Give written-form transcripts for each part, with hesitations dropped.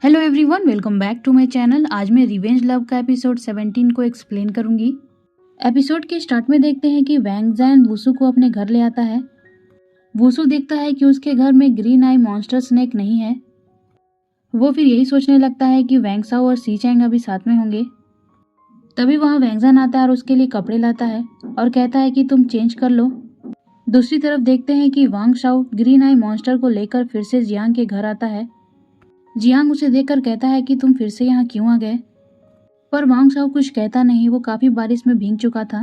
Hello everyone, welcome back to my channel. आज मैं revenge love का एपिसोड 17 को एक्सप्लेन करूंगी। एपिसोड के स्टार्ट में देखते हैं कि वैंग जैन वुसु को अपने घर ले आता है। वुसु देखता है कि उसके घर में ग्रीन आई मॉन्स्टर स्नेक नहीं है। वो फिर यही सोचने लगता है कि वैंग साओ और सी चैंग अभी साथ में होंगे। तभी वहाँ वैंग जैन आता है और उसके लिए कपड़े लाता है और कहता है कि तुम चेंज कर लो। दूसरी तरफ देखते हैं कि वांग शाओ ग्रीन आई मॉन्स्टर को लेकर फिर से जियांग के घर आता है। जियांग उसे देखकर कहता है कि तुम फिर से यहाँ क्यों आ गए, पर वांग शाओ कुछ कहता नहीं। वो काफी बारिश में भीग चुका था,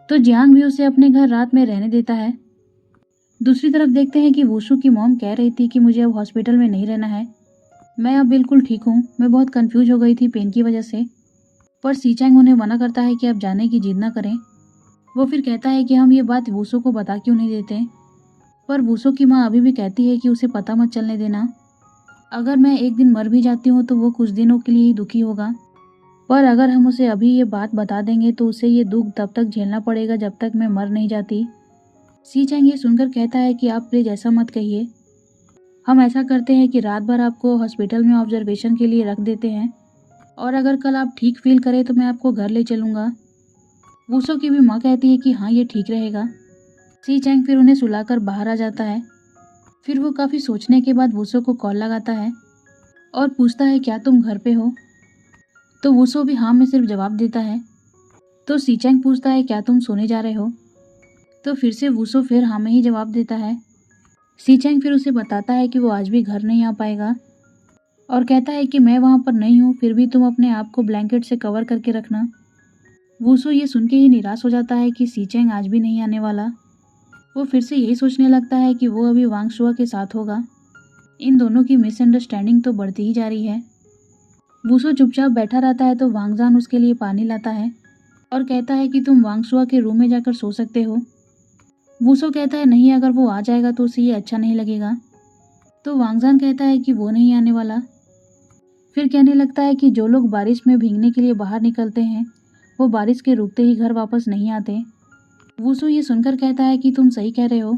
तो जियांग भी उसे अपने घर रात में रहने देता है। दूसरी तरफ देखते हैं कि वुसु की मॉम कह रही थी कि मुझे अब हॉस्पिटल में नहीं रहना है, मैं अब बिल्कुल ठीक हूँ। मैं बहुत कंफ्यूज हो गई थी पेन की वजह से, पर सी चैंग उन्हें मना करता है कि अब जाने की जिद न करें। वो फिर कहता है कि हम ये बात वुसु को बता क्यों नहीं देते, पर वुसु की माँ अभी भी कहती है कि उसे पता मत चलने देना। अगर मैं एक दिन मर भी जाती हूँ तो वो कुछ दिनों के लिए ही दुखी होगा, पर अगर हम उसे अभी ये बात बता देंगे तो उसे ये दुख तब तक झेलना पड़ेगा जब तक मैं मर नहीं जाती। सी चैंग ये सुनकर कहता है कि आप प्लीज ऐसा मत कहिए। हम ऐसा करते हैं कि रात भर आपको हॉस्पिटल में ऑब्जर्वेशन के लिए रख देते हैं, और अगर कल आप ठीक फील करें तो मैं आपको घर ले चलूँगा। वुसु की भी माँ कहती है कि हाँ, ये ठीक रहेगा। सी चैंग फिर उन्हें सुलाकर बाहर आ जाता है। फिर वो काफ़ी सोचने के बाद वुसु को कॉल लगाता है और पूछता है क्या तुम घर पे हो, तो वुसु भी हाँ में सिर्फ जवाब देता है। तो सी चैंग पूछता है क्या तुम सोने जा रहे हो, तो फिर से वुसु फिर हाँ में ही जवाब देता है। सी चैंग फिर उसे बताता है कि वो आज भी घर नहीं आ पाएगा और कहता है कि मैं वहाँ पर नहीं हूँ, फिर भी तुम अपने आप को ब्लैंकेट से कवर करके रखना। वुसु ये सुन के ही निराश हो जाता है कि सी चैंग आज भी नहीं आने वाला। वो फिर से यही सोचने लगता है कि वो अभी वांग शुआ के साथ होगा। इन दोनों की मिसअंडरस्टैंडिंग तो बढ़ती ही जा रही है। वुसु चुपचाप बैठा रहता है तो वांग जान उसके लिए पानी लाता है और कहता है कि तुम वांग शुआ के रूम में जाकर सो सकते हो। वुसु कहता है नहीं, अगर वो आ जाएगा तो उसे ये अच्छा नहीं लगेगा। तो वांग जान कहता है कि वो नहीं आने वाला। फिर कहने लगता है कि जो लोग बारिश में भीगने के लिए बाहर निकलते हैं वो बारिश के रुकते ही घर वापस नहीं आते। वुसु ये सुनकर कहता है कि तुम सही कह रहे हो,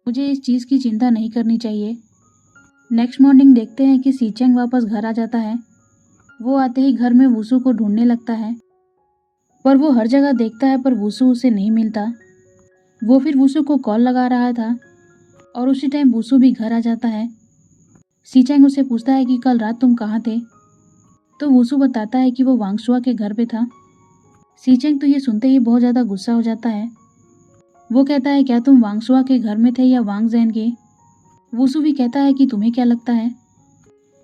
मुझे इस चीज़ की चिंता नहीं करनी चाहिए। नेक्स्ट मॉर्निंग देखते हैं कि सी चैंग वापस घर आ जाता है। वो आते ही घर में वुसु को ढूंढने लगता है, पर वो हर जगह देखता है पर वुसु उसे नहीं मिलता। वो फिर वुसु को कॉल लगा रहा था और उसी टाइम वुसु भी घर आ जाता है। सी चैंग उसे पूछता है कि कल रात तुम कहाँ थे, तो वुसु बताता है कि वो वांग शुआ के घर पे था। सी चैंग तो ये सुनते ही बहुत ज़्यादा गुस्सा हो जाता है। वो कहता है क्या तुम वांग शुआ के घर में थे या वांग जैन के। वुसु भी कहता है कि तुम्हें क्या लगता है।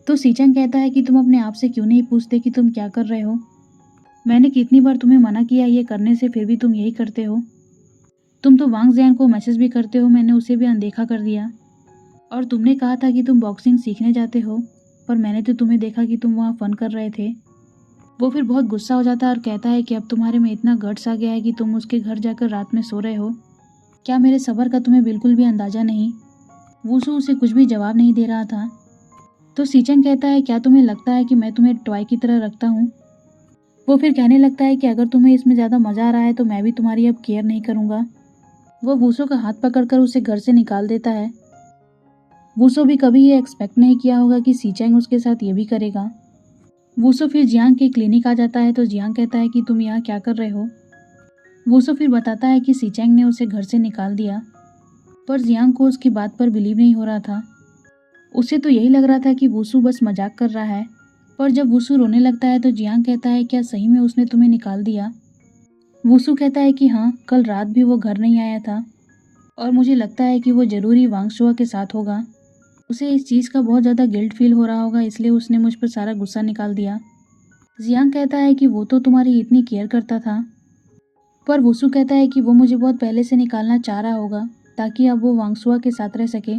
तो सी चैंग कहता है कि तुम अपने आप से क्यों नहीं पूछते कि तुम क्या कर रहे हो। मैंने कितनी बार तुम्हें मना किया ये करने से, फिर भी तुम यही करते हो। तुम तो वांग जैन को मैसेज भी करते हो, मैंने उसे भी अनदेखा कर दिया। और तुमने कहा था कि तुम बॉक्सिंग सीखने जाते हो, पर मैंने तो तुम्हें देखा कि तुम वहाँ फन कर रहे थे। वो फिर बहुत गुस्सा हो जाता है और कहता है कि अब तुम्हारे में इतना गट्स आ गया है कि तुम उसके घर जाकर रात में सो रहे हो। क्या मेरे सब्र का तुम्हें बिल्कुल भी अंदाजा नहीं। वुसु उसे कुछ भी जवाब नहीं दे रहा था। तो सी चैंग कहता है क्या तुम्हें लगता है कि मैं तुम्हें टॉय की तरह रखता हूँ। वो फिर कहने लगता है कि अगर तुम्हें इसमें ज़्यादा मज़ा आ रहा है तो मैं भी तुम्हारी अब केयर नहीं करूँगा। वो वुसु का हाथ पकड़कर उसे घर से निकाल देता है। वुसु भी कभी ये एक्सपेक्ट नहीं किया होगा कि सी चैंग उसके साथ ये भी करेगा। वुसु फिर जियांग के क्लिनिक आ जाता है तो जियांग कहता है कि तुम यहाँ क्या कर रहे हो। वुसु फिर बताता है कि सी चैंग ने उसे घर से निकाल दिया, पर जियांग को उसकी बात पर बिलीव नहीं हो रहा था। उसे तो यही लग रहा था कि वुसु बस मजाक कर रहा है। पर जब वुसु रोने लगता है तो जियांग कहता है क्या सही में उसने तुम्हें निकाल दिया। वुसु कहता है कि हाँ, कल रात भी वो घर नहीं आया था और मुझे लगता है कि वो जरूरी वांग शुआ के साथ होगा। उसे इस चीज़ का बहुत ज़्यादा गिल्ट फील हो रहा होगा, इसलिए उसने मुझ पर सारा गुस्सा निकाल दिया। जियांग कहता है कि वो तो तुम्हारी इतनी केयर करता था, पर वुसु कहता है कि वो मुझे बहुत पहले से निकालना चाह रहा होगा ताकि अब वो वांग शुआ के साथ रह सके।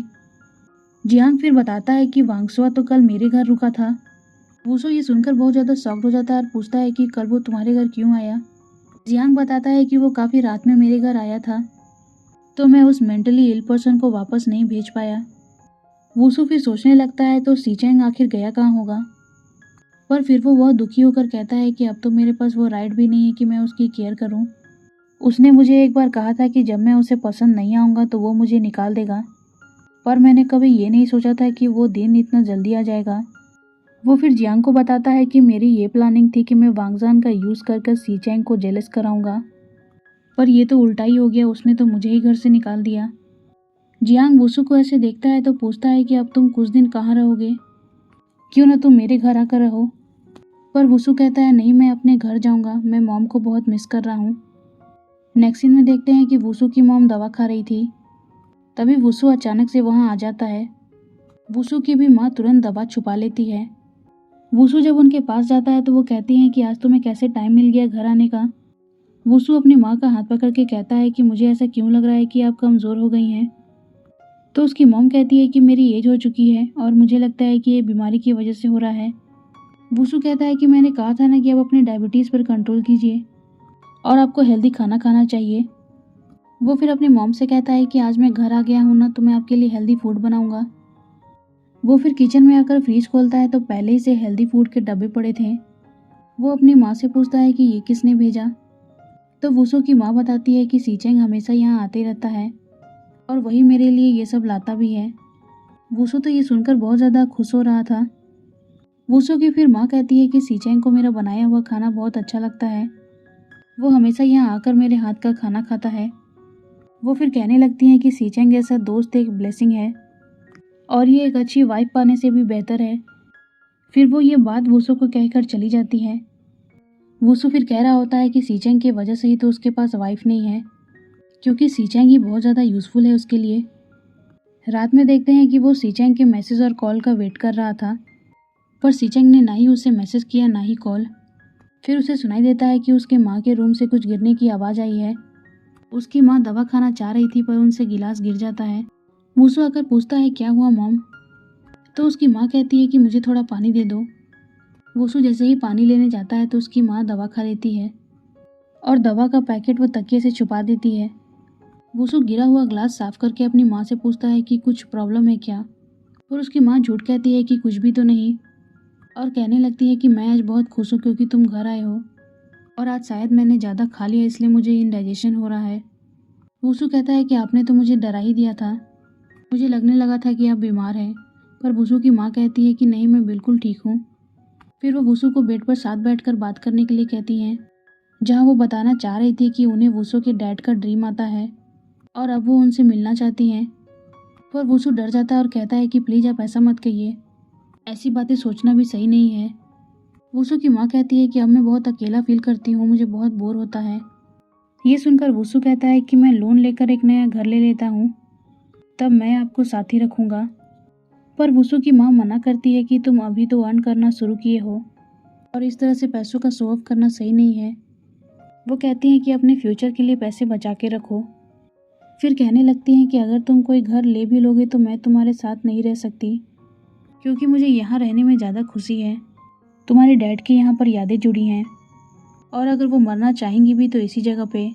जियांग फिर बताता है कि वांग शुआ तो कल मेरे घर रुका था। वुसु ये सुनकर बहुत ज़्यादा शॉक्ड हो जाता है और पूछता है कि कल वो तुम्हारे घर क्यों आया। जियांग बताता है कि वो काफ़ी रात में मेरे घर आया था, तो मैं उस मेंटली इल पर्सन को वापस नहीं भेज पाया। वुसु फिर सोचने लगता है तो सी चैंग आखिर गया कहाँ होगा, पर फिर वो बहुत दुखी होकर कहता है कि अब तो मेरे पास वो राइट भी नहीं है कि मैं उसकी केयर करूं। उसने मुझे एक बार कहा था कि जब मैं उसे पसंद नहीं आऊँगा तो वो मुझे निकाल देगा, पर मैंने कभी ये नहीं सोचा था कि वो दिन इतना जल्दी आ जाएगा। वो फिर जियांग को बताता है कि मेरी ये प्लानिंग थी कि मैं वांगजान का यूज़ कर कर सी चैंग को जेलस कराऊंगा, पर ये तो उल्टा ही हो गया, उसने तो मुझे ही घर से निकाल दिया। जियांग वुसु को ऐसे देखता है तो पूछता है कि अब तुम कुछ दिन कहाँ रहोगे, क्यों ना तुम मेरे घर आकर रहो। पर वुसु कहता है नहीं, मैं अपने घर जाऊंगा, मैं मॉम को बहुत मिस कर रहा हूँ। नेक्स्ट सीन में देखते हैं कि वुसु की मॉम दवा खा रही थी, तभी वुसु अचानक से वहाँ आ जाता है। वुसु की भी माँ तुरंत दवा छुपा लेती है। वुसु जब उनके पास जाता है तो वो कहती हैं कि आज तुम्हें कैसे टाइम मिल गया घर आने का। वुसु अपनी माँ का हाथ पकड़ के कहता है कि मुझे ऐसा क्यों लग रहा है कि आप कमज़ोर हो गई हैं। तो उसकी मॉम कहती है कि मेरी एज हो चुकी है और मुझे लगता है कि ये बीमारी की वजह से हो रहा है। वुसु कहता है कि मैंने कहा था ना कि आप अपने डायबिटीज़ पर कंट्रोल कीजिए और आपको हेल्दी खाना खाना चाहिए। वो फिर अपनी मॉम से कहता है कि आज मैं घर आ गया हूँ ना, तो मैं आपके लिए हेल्दी फूड बनाऊंगा। वो फिर किचन में आकर फ्रिज खोलता है तो पहले ही से हेल्दी फूड के डब्बे पड़े थे। वो अपनी माँ से पूछता है कि ये किसने भेजा। तो वुसु की माँ बताती है कि सीचेंग हमेशा यहाँ आते रहता है और वही मेरे लिए ये सब लाता भी है। वुसु तो ये सुनकर बहुत ज़्यादा खुश हो रहा था। वुसु की फिर माँ कहती है कि सीचेंग को मेरा बनाया हुआ खाना बहुत अच्छा लगता है, वो हमेशा यहाँ आकर मेरे हाथ का खाना खाता है। वो फिर कहने लगती हैं कि सीचेंग जैसा दोस्त एक ब्लेसिंग है और ये एक अच्छी वाइफ पाने से भी बेहतर है। फिर वो ये बात वुसु को कहकर चली जाती है। वुसु फिर कह रहा होता है कि सीचेंग की वजह से ही तो उसके पास वाइफ नहीं है, क्योंकि सीचेंग ही बहुत ज़्यादा यूज़फुल है उसके लिए। रात में देखते हैं कि वो सीचेंग के मैसेज और कॉल का वेट कर रहा था, पर सीचेंग ने ना ही उसे मैसेज किया ना ही कॉल। फिर उसे सुनाई देता है कि उसके माँ के रूम से कुछ गिरने की आवाज़ आई है। उसकी माँ दवा खाना चाह रही थी पर उनसे गिलास गिर जाता है। वुसु आकर पूछता है क्या हुआ मॉम। तो उसकी माँ कहती है कि मुझे थोड़ा पानी दे दो। वुसु जैसे ही पानी लेने जाता है तो उसकी माँ दवा खा लेती है और दवा का पैकेट वो तकिए से छुपा देती है। वुसु गिरा हुआ ग्लास साफ करके अपनी माँ से पूछता है कि कुछ प्रॉब्लम है क्या, पर उसकी माँ झूठ कहती है कि कुछ भी तो नहीं और कहने लगती है कि मैं आज बहुत खुश हूँ क्योंकि तुम घर आए हो और आज शायद मैंने ज़्यादा खा लिया इसलिए मुझे इंडाइजेशन हो रहा है। वुसु कहता है कि आपने तो मुझे डरा ही दिया था, मुझे लगने लगा था कि आप बीमार हैं। पर वुसु की माँ कहती है कि नहीं, मैं बिल्कुल ठीक हूँ। फिर वो वुसु को बेड पर साथ बैठकर बात करने के लिए कहती हैं, जहाँ वो बताना चाह रही थी कि उन्हें वुसु के डैड का ड्रीम आता है और अब वो उनसे मिलना चाहती हैं। पर वुसु डर जाता है और कहता है कि प्लीज़ आप ऐसा मत कहिए, ऐसी बातें सोचना भी सही नहीं है। वुसु की माँ कहती है कि अब मैं बहुत अकेला फील करती हूँ, मुझे बहुत बोर होता है। ये सुनकर वुसु कहता है कि मैं लोन लेकर एक नया घर ले लेता हूँ, तब मैं आपको साथ ही रखूँगा। पर वुसु की माँ मना करती है कि तुम अभी तो अर्न करना शुरू किए हो और इस तरह से पैसों का शो ऑफ करना सही नहीं है। वो कहती हैं कि अपने फ्यूचर के लिए पैसे बचा के रखो। फिर कहने लगती हैं कि अगर तुम कोई घर ले भी लोगे तो मैं तुम्हारे साथ नहीं रह सकती, क्योंकि मुझे यहाँ रहने में ज़्यादा खुशी है। तुम्हारे डैड की यहाँ पर यादें जुड़ी हैं और अगर वो मरना चाहेंगी भी तो इसी जगह पे।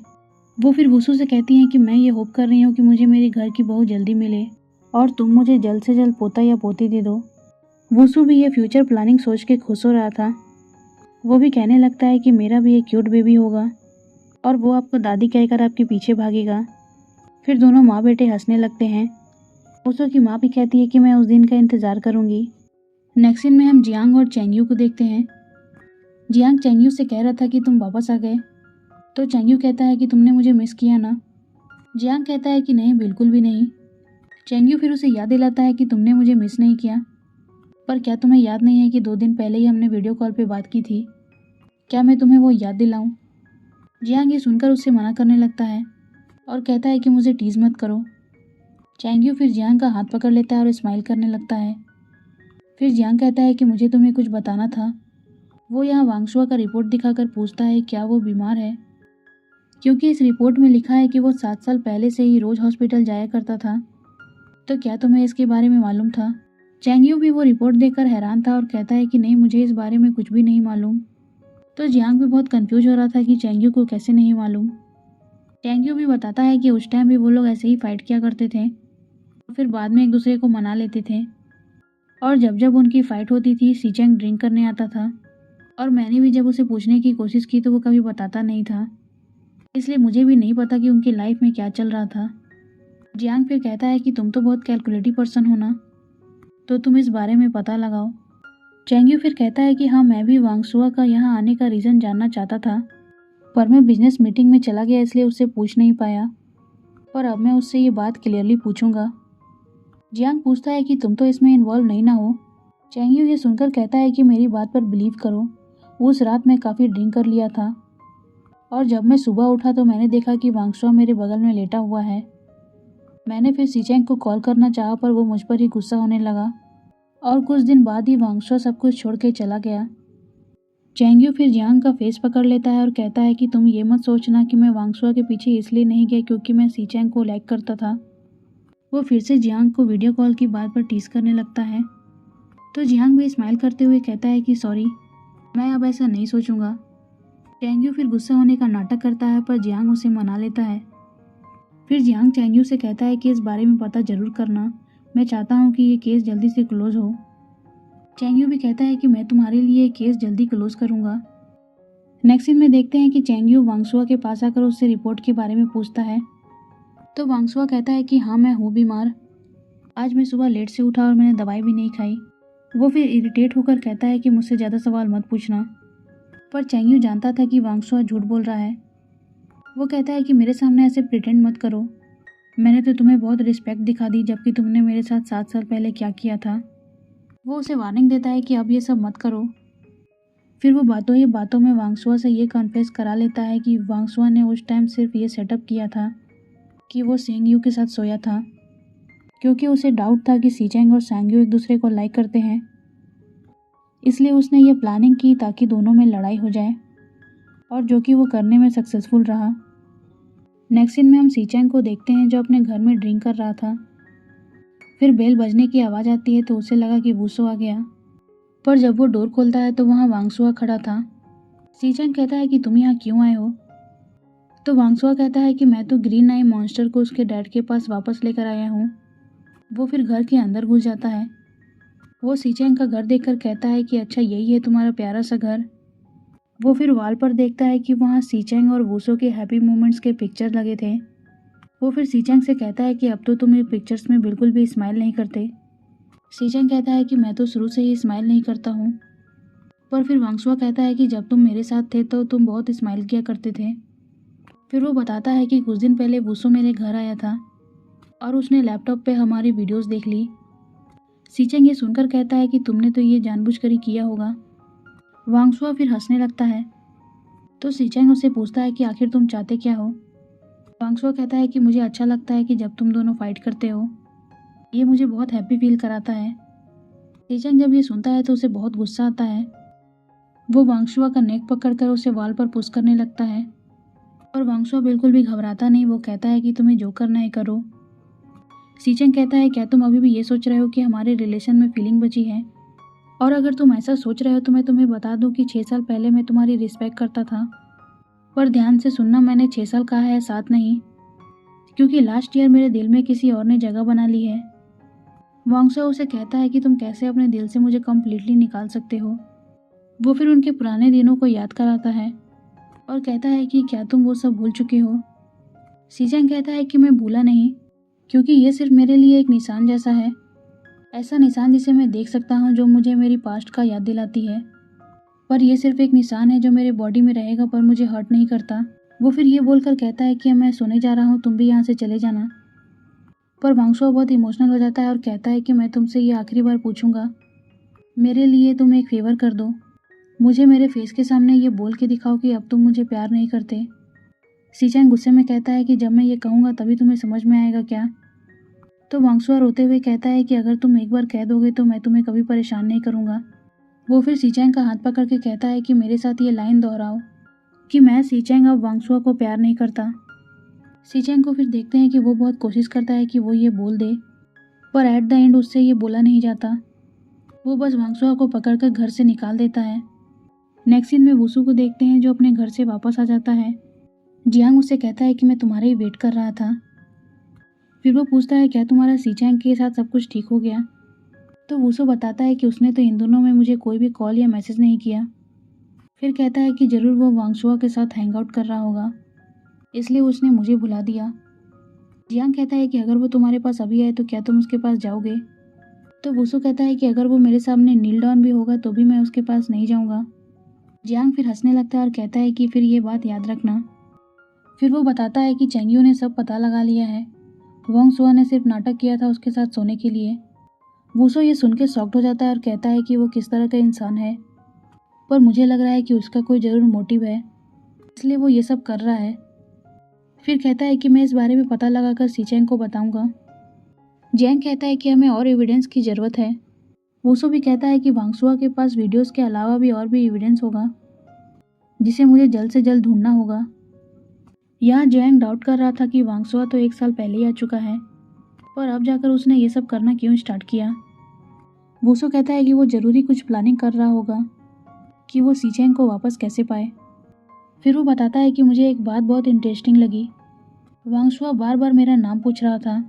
वो फिर वुसु से कहती हैं कि मैं ये होप कर रही हूँ कि मुझे मेरे घर की बहू जल्दी मिले और तुम मुझे जल्द से जल्द पोता या पोती दे दो। वुसु भी ये फ्यूचर प्लानिंग सोच के खुश हो रहा था। वो भी कहने लगता है कि मेरा भी एक क्यूट बेबी होगा और वो आपको दादी कहकर आपके पीछे भागेगा। फिर दोनों माँ बेटे हंसने लगते हैं। वुसु की माँ भी कहती है कि मैं उस दिन का इंतज़ार करूँगी। नेक्स्ट सीन में हम जियांग और चेंगयू को देखते हैं। जियांग चेंगयू से कह रहा था कि तुम वापस आ गए, तो चेंगयू कहता है कि तुमने मुझे मिस किया ना। जियांग कहता है कि नहीं, बिल्कुल भी नहीं। चेंगयू फिर उसे याद दिलाता है कि तुमने मुझे मिस नहीं किया, पर क्या तुम्हें याद नहीं है कि 2 दिन पहले ही हमने वीडियो कॉल पे बात की थी, क्या मैं तुम्हें वो याद दिलाऊं। जियांग ये सुनकर उससे मना करने लगता है और कहता है कि मुझे टीज़ मत करो। चेंगयू फिर जियांग का हाथ पकड़ लेता है और स्माइल करने लगता है। फिर जियांग कहता है कि मुझे तुम्हें कुछ बताना था। वो यहाँ वांगशुआ का रिपोर्ट दिखाकर पूछता है क्या वो बीमार है, क्योंकि इस रिपोर्ट में लिखा है कि वो 7 साल पहले से ही रोज़ हॉस्पिटल जाया करता था। तो क्या तुम्हें इसके बारे में मालूम था। चेंगयू भी वो रिपोर्ट देखकर हैरान था और कहता है कि नहीं, मुझे इस बारे में कुछ भी नहीं मालूम। तो जियांग भी बहुत कंफ्यूज हो रहा था कि चेंगयू को कैसे नहीं मालूम। चेंगयू भी बताता है कि उस टाइम भी वो लोग ऐसे ही फाइट किया करते थे और फिर बाद में एक दूसरे को मना लेते थे, और जब जब उनकी फ़ाइट होती थी सीचेंग ड्रिंक करने आता था और मैंने भी जब उसे पूछने की कोशिश की तो वो कभी बताता नहीं था, इसलिए मुझे भी नहीं पता कि उनकी लाइफ में क्या चल रहा था। जियांग फिर कहता है कि तुम तो बहुत कैलकुलेटिव पर्सन हो ना, तो तुम इस बारे में पता लगाओ। चैंग्यू फिर कहता है कि हाँ, मैं भी वांगसुआ का यहाँ आने का रीज़न जानना चाहता था, पर मैं बिजनेस मीटिंग में चला गया इसलिए उससे पूछ नहीं पाया, पर अब मैं उससे ये बात क्लियरली पूछूंगा। जियांग पूछता है कि तुम तो इसमें इन्वॉल्व नहीं ना हो। चैंग्यू ये सुनकर कहता है कि मेरी बात पर बिलीव करो, उस रात मैं काफ़ी ड्रिंक कर लिया था और जब मैं सुबह उठा तो मैंने देखा कि वांगसुआ मेरे बगल में लेटा हुआ है। मैंने फिर सीचेंग को कॉल करना चाहा पर वो मुझ पर ही गुस्सा होने लगा और कुछ दिन बाद ही वांगसुआ सब कुछ छोड़ के चला गया। चैंग्यू फिर जियांग का फेस पकड़ लेता है और कहता है कि तुम ये मत सोचना कि मैं वांगसुआ के पीछे इसलिए नहीं गया क्योंकि मैं सीचेंग को लाइक करता था। वो फिर से जियांग को वीडियो कॉल की बात पर टीस करने लगता है, तो जियांग भी स्माइल करते हुए कहता है कि सॉरी, मैं अब ऐसा नहीं सोचूंगा। चैंग्यू फिर गुस्सा होने का नाटक करता है पर जियांग उसे मना लेता है। फिर जियांग चैंग्यू से कहता है कि इस बारे में पता जरूर करना, मैं चाहता हूँ कि ये केस जल्दी से क्लोज हो। चैंग्यू भी कहता है कि मैं तुम्हारे लिए केस जल्दी क्लोज करूँगा। नेक्स्ट सीन में देखते हैं कि चैंग्यू वांगसुआ के पास आकर उससे रिपोर्ट के बारे में पूछता है, तो वांगसुआ कहता है कि हाँ, मैं हूँ बीमार, आज मैं सुबह लेट से उठा और मैंने दवाई भी नहीं खाई। वो फिर इरिटेट होकर कहता है कि मुझसे ज़्यादा सवाल मत पूछना, पर चैंग्यू जानता था कि वांगसुआ झूठ बोल रहा है। वो कहता है कि मेरे सामने ऐसे प्रिटेंड मत करो, मैंने तो तुम्हें बहुत रिस्पेक्ट दिखा दी जबकि तुमने मेरे साथ 7 साल पहले क्या किया था। वो उसे वार्निंग देता है कि अब ये सब मत करो। फिर वो बातों ही बातों में वांगसुआ से ये कन्फेस करा लेता है कि वांगसुआ ने उस टाइम सिर्फ ये सेटअप किया था कि वो सेंगयू के साथ सोया था, क्योंकि उसे डाउट था कि सीचेंग और सांग्यू एक दूसरे को लाइक करते हैं, इसलिए उसने ये प्लानिंग की ताकि दोनों में लड़ाई हो जाए, और जो कि वो करने में सक्सेसफुल रहा। नेक्स्ट सीन में हम सीचेंग को देखते हैं जो अपने घर में ड्रिंक कर रहा था। फिर बेल बजने की आवाज़ आती है तो उसे लगा कि वूसो आ गया, पर जब वो डोर खोलता है तो वहाँ वांगसुआ खड़ा था। सीचेंग कहता है कि तुम यहाँ क्यों आए हो, तो वांगसुआ कहता है कि मैं तो ग्रीन आई मॉन्स्टर को उसके डैड के पास वापस लेकर आया हूँ। वो फिर घर के अंदर घुस जाता है। वो सीचेंग का घर देखकर कहता है कि अच्छा, यही है तुम्हारा प्यारा सा घर। वो फिर वॉल पर देखता है कि वहाँ सीचेंग और वूसो के हैप्पी मोमेंट्स के पिक्चर लगे थे। वो फिर सीचेंग से कहता है कि अब तो तुम ये पिक्चर्स में बिल्कुल भी स्माइल नहीं करते। सीचेंग कहता है कि मैं तो शुरू से ही स्माइल नहीं करता हूँ, पर फिर वांगसुआ कहता है कि जब तुम मेरे साथ थे तो तुम बहुत स्माइल किया करते थे। फिर वो बताता है कि कुछ दिन पहले वूसो मेरे घर आया था और उसने लैपटॉप पे हमारी वीडियोस देख ली। सीचेंग ये सुनकर कहता है कि तुमने तो ये जानबूझकर ही किया होगा। वांगसुआ फिर हंसने लगता है, तो सीचेंग उससे पूछता है कि आखिर तुम चाहते क्या हो। वांगसुआ कहता है कि मुझे अच्छा लगता है कि जब तुम दोनों फाइट करते हो, ये मुझे बहुत हैप्पी फील कराता है। सीचेंग जब ये सुनता है तो उसे बहुत गुस्सा आता है। वो वांगसुआ का नेक पकड़कर उसे वॉल पर पुश करने लगता है, और वांगसुआ बिल्कुल भी घबराता नहीं। वो कहता है कि तुम्हें जो करना है करो। सीचेंग कहता है, क्या तुम अभी भी ये सोच रहे हो कि हमारे रिलेशन में फीलिंग बची है, और अगर तुम ऐसा सोच रहे हो तो मैं तुम्हें बता दूं कि 6 साल पहले मैं तुम्हारी रिस्पेक्ट करता था, पर ध्यान से सुनना, मैंने 6 साल कहा है, 7 नहीं, क्योंकि लास्ट ईयर मेरे दिल में किसी और ने जगह बना ली है। वांगसुआ उसे कहता है कि तुम कैसे अपने दिल से मुझे कम्प्लीटली निकाल सकते हो। वो फिर उनके पुराने दिनों को याद कराता है और कहता है कि क्या तुम वो सब भूल चुके हो। सीचेंग कहता है कि मैं भूला नहीं, क्योंकि ये सिर्फ मेरे लिए एक निशान जैसा है, ऐसा निशान जिसे मैं देख सकता हूँ जो मुझे मेरी पास्ट का याद दिलाती है, पर यह सिर्फ एक निशान है जो मेरे बॉडी में रहेगा पर मुझे हर्ट नहीं करता। वो फिर ये बोलकर कहता है कि मैं सोने जा रहा हूँ, तुम भी यहाँ से चले जाना। पर वांगसुआ बहुत इमोशनल हो जाता है और कहता है कि मैं तुमसे ये आखिरी बार पूछूंगा, मेरे लिए तुम एक फेवर कर दो, मुझे मेरे फेस के सामने ये बोल के दिखाओ कि अब तुम मुझे प्यार नहीं करते। सीचेंग गुस्से में कहता है कि जब मैं ये कहूँगा तभी तुम्हें समझ में आएगा क्या। तो वांगसुआ रोते हुए कहता है कि अगर तुम एक बार कह दोगे तो मैं तुम्हें कभी परेशान नहीं करूँगा। वो फिर सीचेंग का हाथ पकड़ के कहता है कि मेरे साथ ये लाइन दोहराओ कि मैं सीचेंग अब वांगसुआ को प्यार नहीं करता। सीचेंग को फिर देखते हैं कि वो बहुत कोशिश करता है कि वो ये बोल दे, पर एट द एंड उससे ये बोला नहीं जाता। वो बस वांगसुआ को पकड़कर घर से निकाल देता है। नेक्स्ट सीन में वूसू को देखते हैं जो अपने घर से वापस आ जाता है। जियांग उससे कहता है कि मैं तुम्हारे ही वेट कर रहा था। फिर वो पूछता है, क्या तुम्हारा सीचेंग के साथ सब कुछ ठीक हो गया। तो वूसू बताता है कि उसने तो इन दोनों में मुझे कोई भी कॉल या मैसेज नहीं किया। फिर कहता है कि ज़रूर वो वांगसुआ के साथ हैंग आउट कर रहा होगा, इसलिए उसने मुझे भुला दिया। जियांग कहता है कि अगर वो तुम्हारे पास अभी आए तो क्या तुम उसके पास जाओगे। तो वुसु कहता है कि अगर वो मेरे सामने नील डाउन भी होगा तो भी मैं उसके पास नहीं जाऊंगा। जियांग फिर हंसने लगता है और कहता है कि फिर ये बात याद रखना। फिर वो बताता है कि चेंगयू ने सब पता लगा लिया है। वोंग सुआ ने सिर्फ नाटक किया था उसके साथ सोने के लिए। वुसु ये सुन के शॉक्ड हो जाता है और कहता है कि वो किस तरह का इंसान है, पर मुझे लग रहा है कि उसका कोई ज़रूर मोटिव है, इसलिए वो ये सब कर रहा है। फिर कहता है कि मैं इस बारे में पता लगाकर सीचेंग को बताऊंगा। जैंग कहता है कि हमें और एविडेंस की ज़रूरत है। वुसु भी कहता है कि वांगसुआ के पास वीडियोस के अलावा भी और भी एविडेंस होगा, जिसे मुझे जल्द से जल्द ढूंढना होगा। यहाँ जैंग डाउट कर रहा था कि वांगसुआ तो 1 साल पहले ही आ चुका है, पर अब जाकर उसने ये सब करना क्यों स्टार्ट किया। वुसु कहता है कि वो ज़रूरी कुछ प्लानिंग कर रहा होगा कि वो सीचेंग को वापस कैसे पाए। फिर वो बताता है कि मुझे एक बात बहुत इंटरेस्टिंग लगी। वांगसुआ बार बार मेरा नाम पूछ रहा था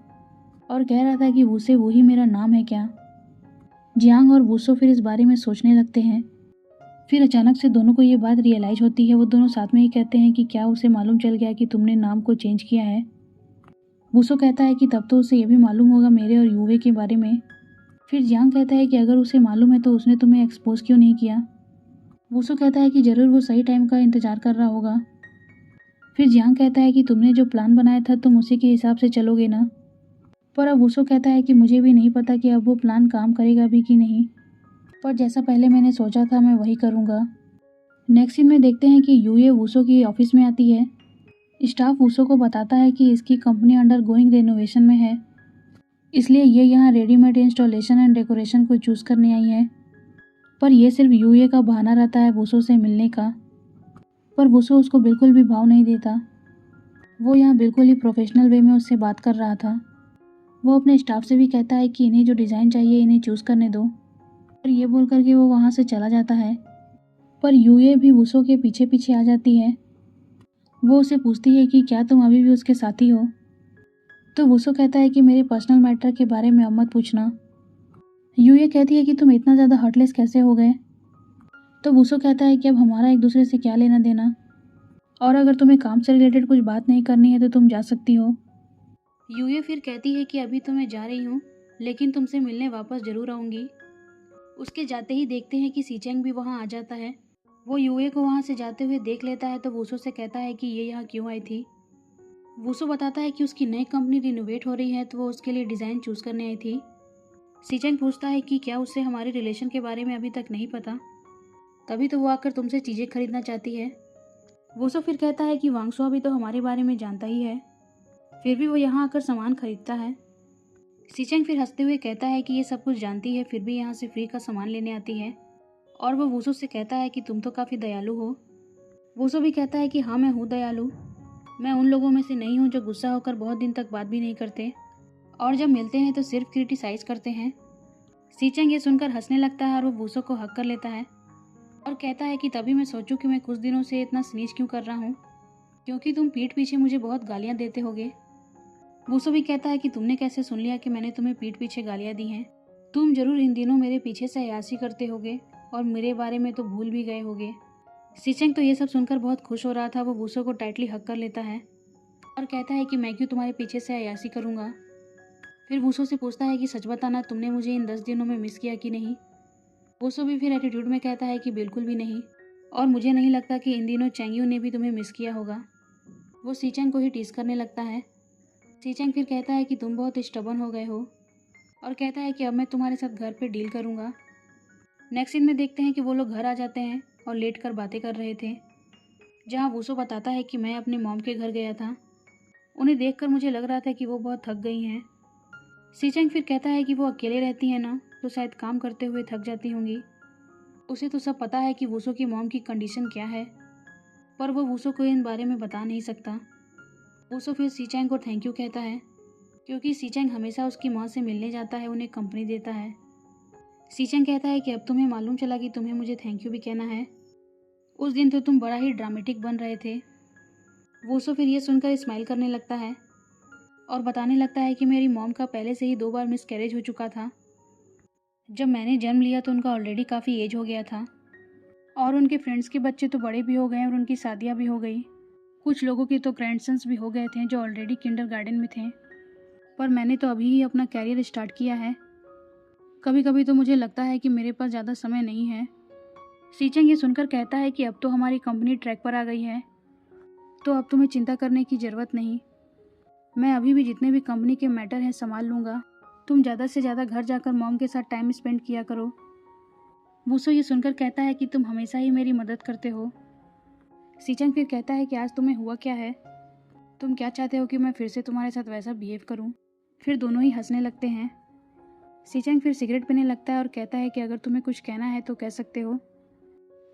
और कह रहा था कि वुसे वही मेरा नाम है क्या। जियांग और वुसु फिर इस बारे में सोचने लगते हैं। फिर अचानक से दोनों को ये बात रियलाइज होती है। वो दोनों साथ में ही कहते हैं कि क्या उसे मालूम चल गया कि तुमने नाम को चेंज किया है। वुसु कहता है कि तब तो उसे ये भी मालूम होगा मेरे और यूवे के बारे में। फिर जियांग कहता है कि अगर उसे मालूम है तो उसने तुम्हें एक्सपोज क्यों नहीं किया। वुसु कहता है कि ज़रूर वो सही टाइम का इंतज़ार कर रहा होगा। फिर जियांग कहता है कि तुमने जो प्लान बनाया था तुम उसी के हिसाब से चलोगे ना। पर अब वुसु कहता है कि मुझे भी नहीं पता कि अब वो प्लान काम करेगा भी कि नहीं, पर जैसा पहले मैंने सोचा था मैं वही करूँगा। नेक्स्ट सीन में देखते हैं कि यूए वुसु की ऑफिस में आती है। स्टाफ वुसु को बताता है कि इसकी कंपनी अंडर गोइंग रेनोवेशन में है, इसलिए ये यहाँ रेडीमेड इंस्टॉलेशन एंड डेकोरेशन को चूज़ करने आई है। पर यह सिर्फ यूए का बहाना रहता है वुसु से मिलने का, पर वुसु उसको बिल्कुल भी भाव नहीं देता। वो यहाँ बिल्कुल ही प्रोफेशनल वे में उससे बात कर रहा था। वो अपने स्टाफ से भी कहता है कि इन्हें जो डिज़ाइन चाहिए इन्हें चूज़ करने दो, और ये बोल करके वो वहाँ से चला जाता है। पर यूए भी वुसु के पीछे पीछे आ जाती है। वो उसे पूछती है कि क्या तुम अभी भी उसके साथी हो। तो वुसु कहता है कि मेरे पर्सनल मैटर के बारे में अब मत पूछना। यूए कहती है कि तुम इतना ज़्यादा हार्टलेस कैसे हो गए। तो वुसु कहता है कि अब हमारा एक दूसरे से क्या लेना देना, और अगर तुम्हें काम से रिलेटेड कुछ बात नहीं करनी है तो तुम जा सकती हो। यूए फिर कहती है कि अभी तो मैं जा रही हूँ, लेकिन तुमसे मिलने वापस ज़रूर आऊँगी। उसके जाते ही देखते हैं कि सीचेंग भी वहाँ आ जाता है। वो यूए को वहाँ से जाते हुए देख लेता है तो वुसु से कहता है कि ये यहाँ क्यों आई थी। वुसु बताता है कि उसकी नई कंपनी रिनोवेट हो रही है तो वो उसके लिए डिज़ाइन चूज़ करने आई थी। सीचेंग पूछता है कि क्या उसे हमारे रिलेशन के बारे में अभी तक नहीं पता, तभी तो वो आकर तुमसे चीज़ें खरीदना चाहती है। वुसु फिर कहता है कि वांगसुआ भी तो हमारे बारे में जानता ही है, फिर भी वो यहाँ आकर सामान खरीदता है। सीचेंग फिर हंसते हुए कहता है कि ये सब कुछ जानती है फिर भी यहाँ से फ्री का सामान लेने आती है, और वो वुसु से कहता है कि तुम तो काफ़ी दयालु हो। वुसु भी कहता है कि हाँ मैं हूँ दयालु, मैं उन लोगों में से नहीं हूँ जो गुस्सा होकर बहुत दिन तक बात भी नहीं करते और जब मिलते हैं तो सिर्फ क्रिटिसाइज करते हैं। सीचेंग ये सुनकर हंसने लगता है और वो वुसु को हक कर लेता है और कहता है कि तभी मैं सोचूं कि मैं कुछ दिनों से इतना स्नीच क्यों कर रहा हूँ, क्योंकि तुम पीठ पीछे मुझे बहुत गालियाँ देते होगे। वुसु भी कहता है कि तुमने कैसे सुन लिया कि मैंने तुम्हें पीठ पीछे गालियाँ दी हैं। तुम जरूर इन दिनों मेरे पीछे से अयासी करते होगे और मेरे बारे में तो भूल भी गए होगे। सीचेंग तो ये सब सुनकर बहुत खुश हो रहा था। वो वुसु को टाइटली हक कर लेता है और कहता है कि मैं क्यों तुम्हारे पीछे से अयासी करूँगा। फिर वुसु से पूछता है कि सच बताना तुमने मुझे इन 10 दिनों में मिस किया कि नहीं। वुसु भी फिर एटीट्यूड में कहता है कि बिल्कुल भी नहीं, और मुझे नहीं लगता कि इन दिनों चेंगयू ने भी तुम्हें मिस किया होगा। वो सीचेंग को ही टीस करने लगता है। सीचेंग फिर कहता है कि तुम बहुत स्टबर्न हो गए हो और कहता है कि अब मैं तुम्हारे साथ घर पे डील करूँगा। नेक्स्ट सीन में देखते हैं कि वो लोग घर आ जाते हैं और लेट कर बातें कर रहे थे, जहाँ वुसु बताता है कि मैं अपने मॉम के घर गया था। उन्हें देखकर मुझे लग रहा था कि वो बहुत थक गई हैं। सीचेंग फिर कहता है कि वो अकेले रहती हैं ना, तो शायद काम करते हुए थक जाती होंगी। उसे तो सब पता है कि वुसु की मॉम की कंडीशन क्या है, पर वो वुसु को इन बारे में बता नहीं सकता। वुसु फिर सीचेंग को थैंक यू कहता है, क्योंकि सीचेंग हमेशा उसकी माँ से मिलने जाता है, उन्हें कंपनी देता है। सीचेंग कहता है कि अब तुम्हें मालूम चला कि तुम्हें मुझे थैंक यू भी कहना है। उस दिन तो तुम बड़ा ही ड्रामेटिक बन रहे थे। वुसु फिर ये सुनकर स्माइल करने लगता है और बताने लगता है कि मेरी मॉम का पहले से ही 2 बार मिसकैरेज हो चुका था। जब मैंने जन्म लिया तो उनका ऑलरेडी काफ़ी एज हो गया था, और उनके फ्रेंड्स के बच्चे तो बड़े भी हो गए और उनकी शादियाँ भी हो गई। कुछ लोगों के तो ग्रैंडसन्स भी हो गए थे जो ऑलरेडी किंडरगार्टन में थे, पर मैंने तो अभी ही अपना कैरियर स्टार्ट किया है। कभी कभी तो मुझे लगता है कि मेरे पास ज़्यादा समय नहीं है। सीचेंग ये सुनकर कहता है कि अब तो हमारी कंपनी ट्रैक पर आ गई है, तो अब तुम्हें चिंता करने की ज़रूरत नहीं। मैं अभी भी जितने भी कंपनी के मैटर हैं संभाल लूँगा। तुम ज़्यादा से ज़्यादा घर जाकर मॉम के साथ टाइम स्पेंड किया करो। वूसो ये सुनकर कहता है कि तुम हमेशा ही मेरी मदद करते हो। सीचेंग फिर कहता है कि आज तुम्हें हुआ क्या है? तुम क्या चाहते हो कि मैं फिर से तुम्हारे साथ वैसा बिहेव करूं? फिर दोनों ही हंसने लगते हैं। सीचेंग फिर सिगरेट पीने लगता है और कहता है कि अगर तुम्हें कुछ कहना है तो कह सकते हो,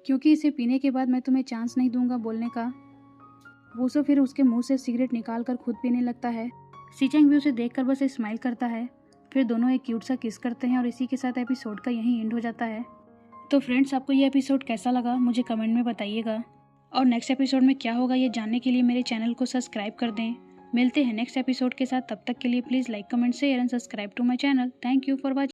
क्योंकि इसे पीने के बाद मैं तुम्हें चांस नहीं दूंगा बोलने का। वूसो फिर उसके मुंह से सिगरेट निकाल कर खुद पीने लगता है। सीचेंग भी उसे देखकर बस स्माइल करता है। फिर दोनों एक क्यूट सा किस करते हैं और इसी के साथ एपिसोड का यहीं एंड हो जाता है। तो फ्रेंड्स, आपको ये एपिसोड कैसा लगा मुझे कमेंट में बताइएगा, और नेक्स्ट एपिसोड में क्या होगा ये जानने के लिए मेरे चैनल को सब्सक्राइब कर दें। मिलते हैं नेक्स्ट एपिसोड के साथ, तब तक के लिए please like comment share and subscribe to my channel. Thank you for watching.